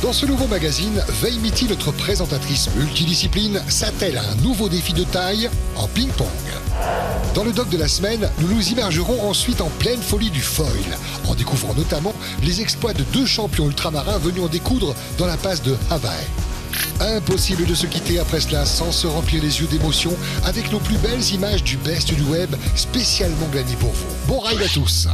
Dans ce nouveau magazine, Veimiti, notre présentatrice multidiscipline, s'attelle à un nouveau défi de taille en ping-pong. Dans le doc de la semaine, nous nous immergerons ensuite en pleine folie du foil, en découvrant notamment les exploits de 2 champions ultramarins venus en découdre dans la passe de Hawaï. Impossible de se quitter après cela sans se remplir les yeux d'émotion avec nos plus belles images du best du web spécialement glanées pour vous. Bon ride à tous!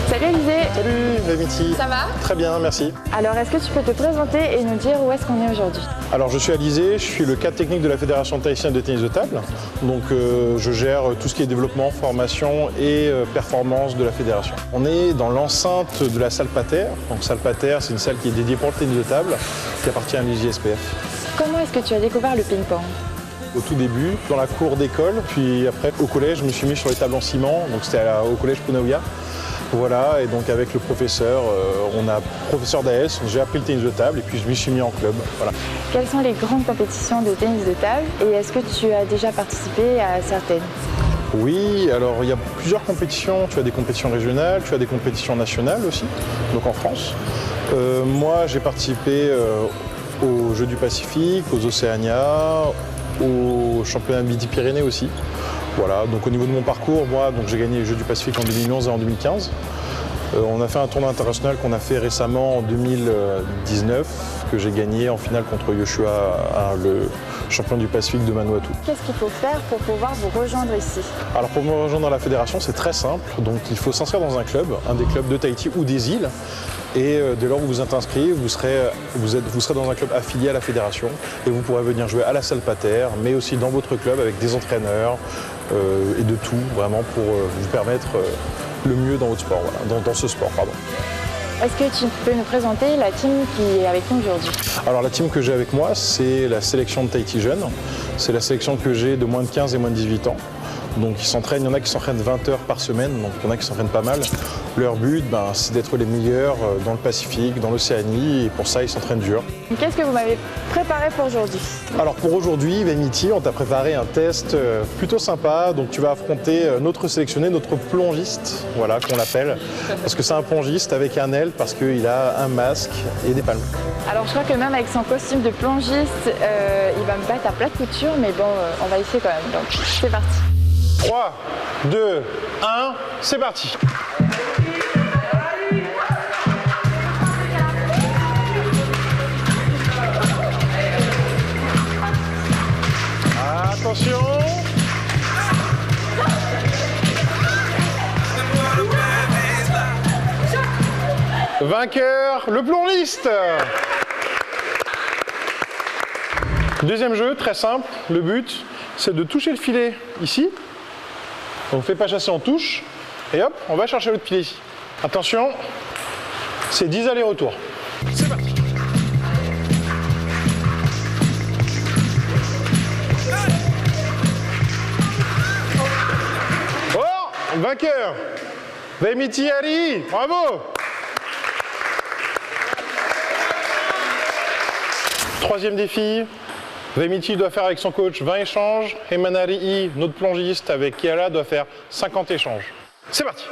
Salut Alizé. Salut Veimiti. Ça va? Très bien, merci. Alors est-ce que tu peux te présenter et nous dire où est-ce qu'on est aujourd'hui? Alors je suis Alizé, je suis le cadre technique de la Fédération tahitienne de tennis de table. Donc je gère tout ce qui est développement, formation et performance de la fédération. On est dans l'enceinte de la salle Pater. Donc salle Pater, c'est une salle qui est dédiée pour le tennis de table, qui appartient à l'IJSPF. Comment est-ce que tu as découvert le ping-pong? Au tout début, dans la cour d'école, puis après au collège, je me suis mis sur les tables en ciment, donc c'était au collège Punaouia. Voilà, et donc avec le professeur, professeur d'AS, j'ai appris le tennis de table et puis je me suis mis en club. Voilà. Quelles sont les grandes compétitions de tennis de table et est-ce que tu as déjà participé à certaines? Oui, alors il y a plusieurs compétitions. Tu as des compétitions régionales, tu as des compétitions nationales aussi, donc en France. Moi, j'ai participé aux Jeux du Pacifique, aux Océania, aux championnats Midi-Pyrénées aussi. Voilà, donc au niveau de mon parcours, moi, j'ai gagné les Jeux du Pacifique en 2011 et en 2015. On a fait un tournoi international qu'on a fait récemment en 2019, que j'ai gagné en finale contre Yoshua, le champion du Pacifique de Vanuatu. Qu'est-ce qu'il faut faire pour pouvoir vous rejoindre ici? Alors pour me rejoindre dans la fédération, c'est très simple. Donc il faut s'inscrire dans un des clubs de Tahiti ou des îles. Et dès lors où vous êtes inscrit, vous serez dans un club affilié à la fédération et vous pourrez venir jouer à la salle Pater, mais aussi dans votre club avec des entraîneurs et de tout, vraiment pour vous permettre le mieux dans votre sport, voilà, dans ce sport, pardon. Est-ce que tu peux nous présenter la team qui est avec nous aujourd'hui? Alors la team que j'ai avec moi, c'est la sélection de Tahiti Jeunes. C'est la sélection que j'ai de moins de 15 et moins de 18 ans. Donc ils s'entraînent, il y en a qui s'entraînent 20 heures par semaine, donc il y en a qui s'entraînent pas mal. Leur but, c'est d'être les meilleurs dans le Pacifique, dans l'Océanie, et pour ça ils s'entraînent dur. Qu'est-ce que vous m'avez préparé pour aujourd'hui? Alors pour aujourd'hui, Veimiti, on t'a préparé un test plutôt sympa. Donc tu vas affronter notre sélectionné, notre plongiste, voilà, qu'on l'appelle, parce que c'est un plongiste avec un L, parce qu'il a un masque et des palmes. Alors je crois que même avec son costume de plongiste, il va me battre à plat de couture, mais bon, on va essayer quand même, donc c'est parti. 3, 2, 1, c'est parti. Attention. Vainqueur, le plongiste. Deuxième jeu, très simple. Le but, c'est de toucher le filet ici. On ne fait pas chasser, on touche. Et hop, on va chercher l'autre filet ici. Attention, c'est 10 allers-retours. C'est parti. Oh, vainqueur, Veimiti Ari, bravo. Troisième défi. Veimiti doit faire avec son coach 20 échanges et Manari, notre plongiste avec Kiala, doit faire 50 échanges. C'est parti!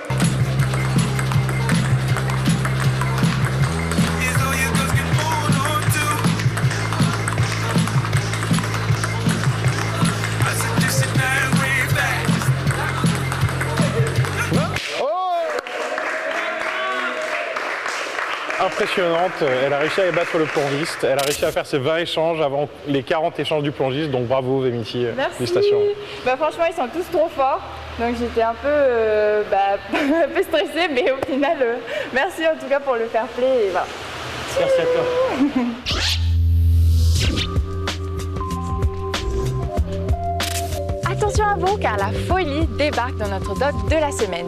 Impressionnante, elle a réussi à battre le plongiste, elle a réussi à faire ses 20 échanges avant les 40 échanges du plongiste, donc bravo Veimiti, félicitations. Franchement ils sont tous trop forts, donc j'étais un peu, un peu stressée, mais au final, merci en tout cas pour le fair play et voilà. Merci à toi. Attention à vous car la folie débarque dans notre doc de la semaine.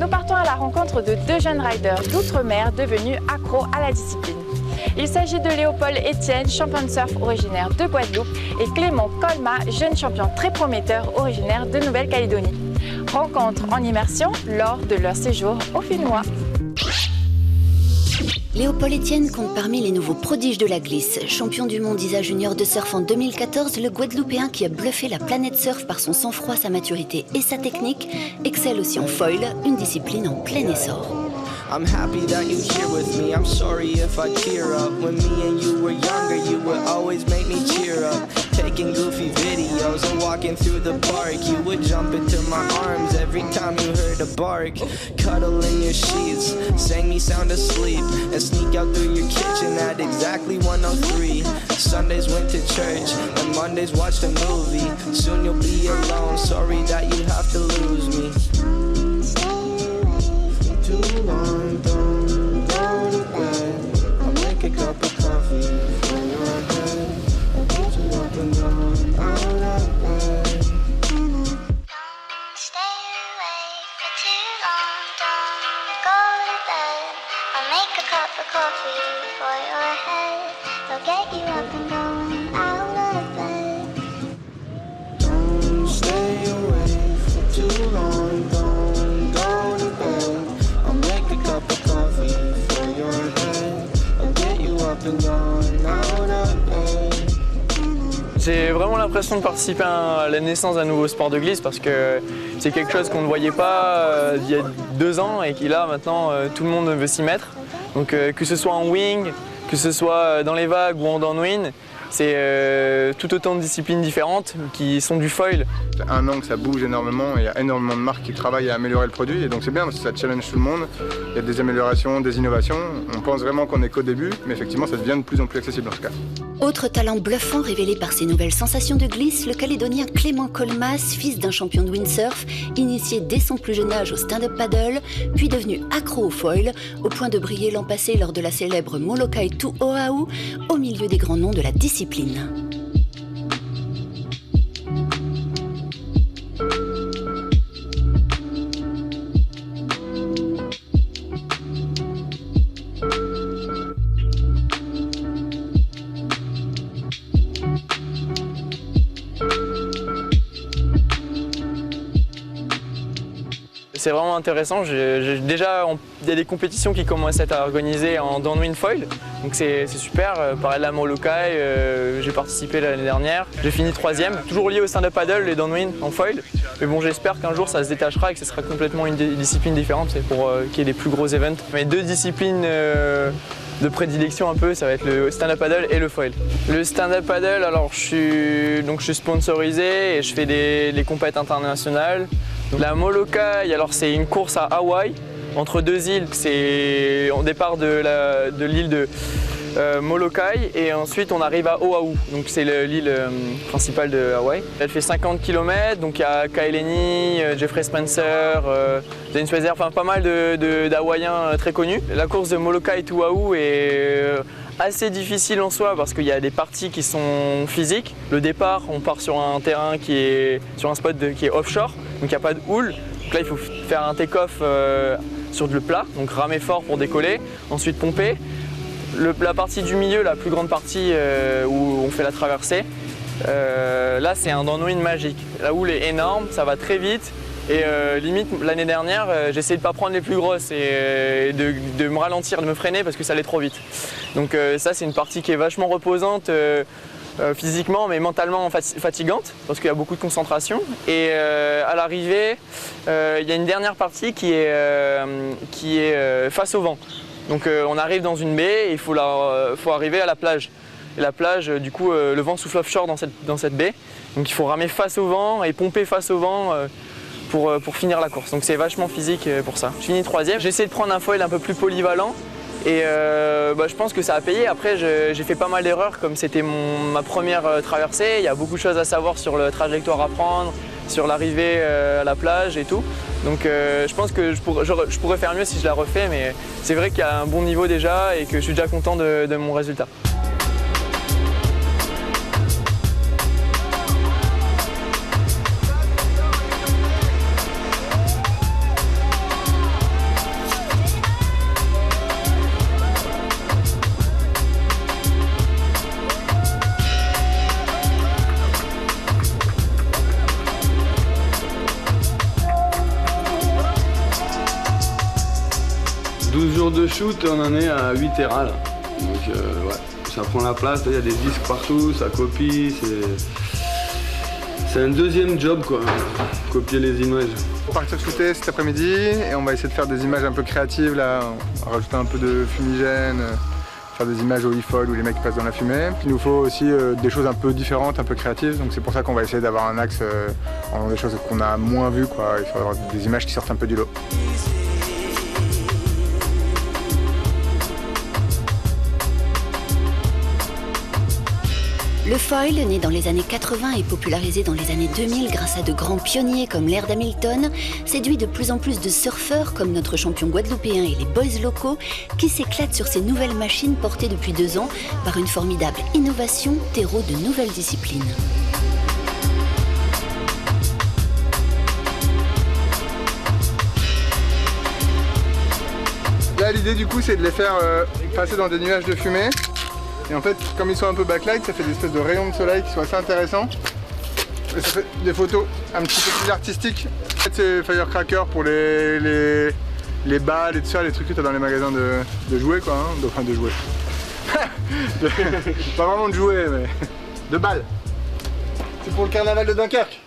Nous partons à la rencontre de 2 jeunes riders d'outre-mer devenus accros à la discipline. Il s'agit de Léopold Etienne, champion de surf originaire de Guadeloupe, et Clément Colma, jeune champion très prometteur originaire de Nouvelle-Calédonie. Rencontre en immersion lors de leur séjour au Fénois. Léopold Etienne compte parmi les nouveaux prodiges de la glisse. Champion du monde ISA Junior de surf en 2014, le Guadeloupéen qui a bluffé la planète surf par son sang-froid, sa maturité et sa technique, excelle aussi en foil, une discipline en plein essor. I'm happy that you're here with me. I'm sorry if I tear up. When me and you were younger, you would always make me cheer up. Taking goofy videos and walking through the park. You would jump into my arms every time you heard a bark. Cuddle in your sheets, sang me sound asleep, and sneak out through your kitchen at exactly 1:03. Sundays went to church, and Mondays watched a movie. Soon you'll be alone, sorry that you have to lose me. Too long, don't go to bed. I'll make a cup of coffee for your head. I'll put you up and down, out of bed. Don't stay awake for too long, don't go to bed. I'll make a cup of coffee for your head. I'll get you up and going out of bed. Don't stay awake for too long, don't go to bed. I'll make a cup of coffee for your head. I'll get you up and going out of bed. J'ai vraiment l'impression de participer à la naissance d'un nouveau sport de glisse parce que c'est quelque chose qu'on ne voyait pas il y a 2 ans et qui là maintenant tout le monde veut s'y mettre. Donc que ce soit en wing, que ce soit dans les vagues ou en downwind, c'est tout autant de disciplines différentes qui sont du foil. Ça fait 1 an que ça bouge énormément et il y a énormément de marques qui travaillent à améliorer le produit et donc c'est bien parce que ça challenge tout le monde. Il y a des améliorations, des innovations. On pense vraiment qu'on est qu'au début, mais effectivement ça devient de plus en plus accessible en ce cas. Autre talent bluffant révélé par ses nouvelles sensations de glisse, le Calédonien Clément Colmas, fils d'un champion de windsurf, initié dès son plus jeune âge au stand-up paddle, puis devenu accro au foil, au point de briller l'an passé lors de la célèbre Molokai to Oahu, au milieu des grands noms de la discipline. C'est vraiment intéressant. Déjà, il y a des compétitions qui commencent à être organisées en downwind foil, donc c'est super. Pareil, la Molokai, j'ai participé l'année dernière. J'ai fini 3e, toujours lié au stand-up paddle, les downwind en foil. Mais bon, j'espère qu'un jour ça se détachera et que ce sera complètement une discipline différente, c'est pour qu'il y ait des plus gros events. Mes 2 disciplines de prédilection un peu, ça va être le stand-up paddle et le foil. Le stand-up paddle, alors je suis sponsorisé et je fais des compétitions internationales. Donc, la Molokai, alors c'est une course à Hawaï, entre 2 îles. C'est au départ de l'île de Molokai et ensuite on arrive à Oahu, donc c'est l'île principale de Hawaï. Elle fait 50 km, donc il y a Kaileni, Jeffrey Spencer, James Weather, enfin pas mal d'Hawaïens très connus. La course de Molokai to Oahu est assez difficile en soi parce qu'il y a des parties qui sont physiques. Le départ, on part sur un terrain qui est sur un spot qui est offshore, donc il n'y a pas de houle. Donc là, il faut faire un take-off sur le plat, donc ramer fort pour décoller, ensuite pomper. La partie du milieu, la plus grande partie où on fait la traversée, là c'est un downwind magique. La houle est énorme, ça va très vite. Et limite, l'année dernière, j'ai essayé de ne pas prendre les plus grosses et de me ralentir, de me freiner parce que ça allait trop vite. Donc ça, c'est une partie qui est vachement reposante physiquement, mais mentalement fatigante parce qu'il y a beaucoup de concentration. Et à l'arrivée, il y a une dernière partie qui est face au vent. Donc on arrive dans une baie et il faut arriver à la plage. Et la plage, du coup, le vent souffle offshore dans cette baie. Donc il faut ramer face au vent et pomper face au vent pour finir la course. Donc c'est vachement physique pour ça. Je finis 3e. J'ai essayé de prendre un foil un peu plus polyvalent et je pense que ça a payé. Après, j'ai fait pas mal d'erreurs comme c'était ma première traversée. Il y a beaucoup de choses à savoir sur la trajectoire à prendre, sur l'arrivée à la plage et tout. Donc je pense que je pourrais faire mieux si je la refais, mais c'est vrai qu'il y a un bon niveau déjà et que je suis déjà content de mon résultat. shoot, on en est à 8 Tera là. Donc ouais, ça prend la place, il y a des disques partout, ça copie, c'est un deuxième job quoi, copier les images. On va partir shooter cet après-midi et on va essayer de faire des images un peu créatives là, on va rajouter un peu de fumigène, faire des images au e-foil où les mecs passent dans la fumée. Il nous faut aussi des choses un peu différentes, un peu créatives, donc c'est pour ça qu'on va essayer d'avoir un axe en des choses qu'on a moins vues quoi. Il faut avoir des images qui sortent un peu du lot. Le foil, né dans les années 80 et popularisé dans les années 2000 grâce à de grands pionniers comme Laird Hamilton, séduit de plus en plus de surfeurs comme notre champion guadeloupéen et les boys locaux qui s'éclatent sur ces nouvelles machines portées depuis 2 ans par une formidable innovation, terreau de nouvelles disciplines. Là l'idée du coup c'est de les faire passer dans des nuages de fumée. Et en fait, comme ils sont un peu backlight, ça fait des espèces de rayons de soleil qui sont assez intéressants. Et ça fait des photos un petit peu plus artistiques. En fait, c'est Firecracker pour les balles et tout ça, les trucs que tu as dans les magasins de jouets, quoi. Hein. Enfin, de jouets. Pas vraiment de jouets, mais de balles. C'est pour le carnaval de Dunkerque.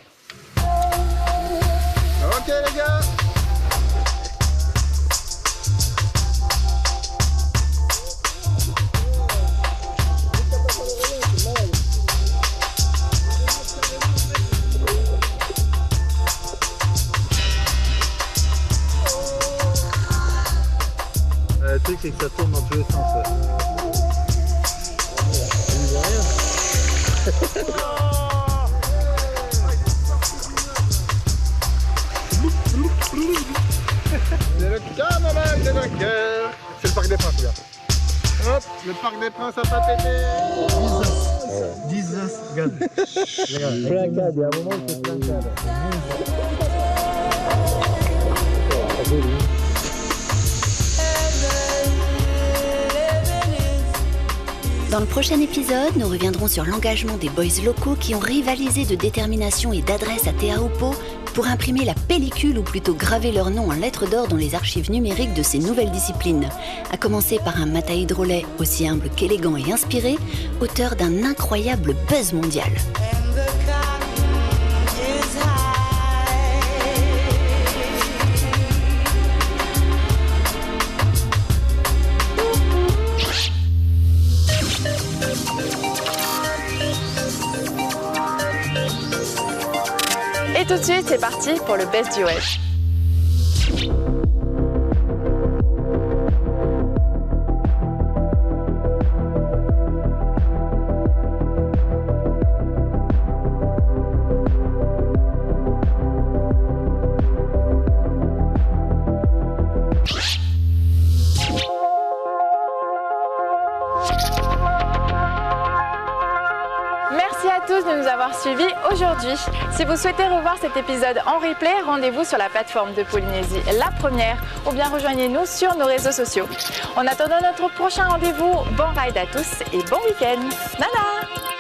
Ok, les gars. Le truc c'est que ça tourne dans tous les sens. On voit rien. C'est le carnaval de Dunkerque. C'est le Parc des Princes, regarde. Hop, le Parc des Princes a pas pété. 10 regarde. Placade, il y a un moment où c'est placade. Dans le prochain épisode, nous reviendrons sur l'engagement des boys locaux qui ont rivalisé de détermination et d'adresse à Teahupo'o pour imprimer la pellicule ou plutôt graver leur nom en lettres d'or dans les archives numériques de ces nouvelles disciplines. À commencer par un Mataï Drolet aussi humble qu'élégant et inspiré, auteur d'un incroyable buzz mondial. Et tout de suite, c'est parti pour le best du web. Merci à tous de nous avoir suivis aujourd'hui. Si vous souhaitez revoir cet épisode en replay, rendez-vous sur la plateforme de Polynésie La Première ou bien rejoignez-nous sur nos réseaux sociaux. En attendant notre prochain rendez-vous, bon ride à tous et bon week-end. Nana!